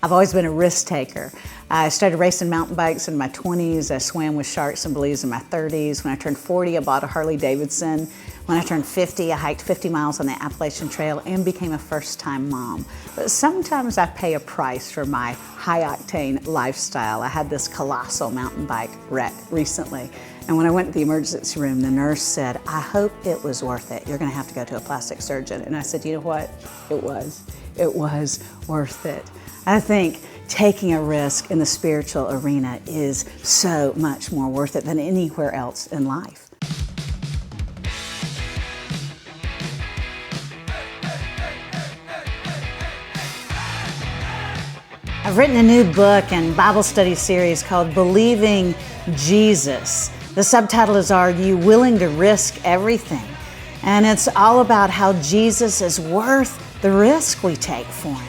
I've always been a risk taker. I started racing mountain bikes in my 20s. I swam with sharks and blues in my 30s. When I turned 40, I bought a Harley Davidson. When I turned 50, I hiked 50 miles on the Appalachian Trail and became a first-time mom. But sometimes I pay a price for my high-octane lifestyle. I had this colossal mountain bike wreck recently. And when I went to the emergency room, the nurse said, "I hope it was worth it. You're gonna have to go to a plastic surgeon." And I said, you know what? It was. It was worth it. I think taking a risk in the spiritual arena is so much more worth it than anywhere else in life. I've written a new book and Bible study series called Believing Jesus. The subtitle is, Are You Willing to Risk Everything? And it's all about how Jesus is worth the risk we take for Him.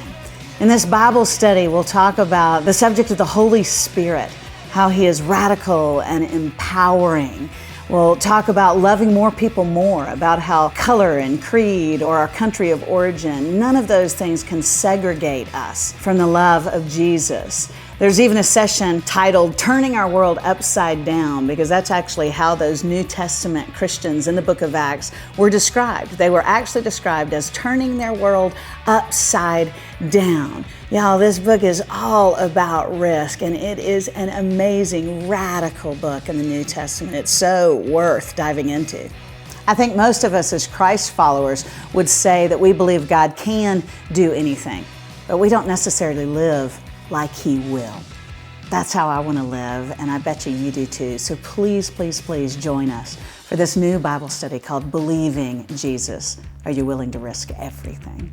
In this Bible study, we'll talk about the subject of the Holy Spirit, how He is radical and empowering. We'll talk about loving more people more, about how color and creed or our country of origin, none of those things can segregate us from the love of Jesus. There's even a session titled Turning Our World Upside Down, because that's actually how those New Testament Christians in the book of Acts were described. They were actually described as turning their world upside down. Y'all, this book is all about risk, and it is an amazing, radical book in the New Testament. It's so worth diving into. I think most of us as Christ followers would say that we believe God can do anything, but we don't necessarily live like He will. That's how I want to live, and I bet you do too. So please, please, please join us for this new Bible study called Believing Jesus. Are you willing to risk everything?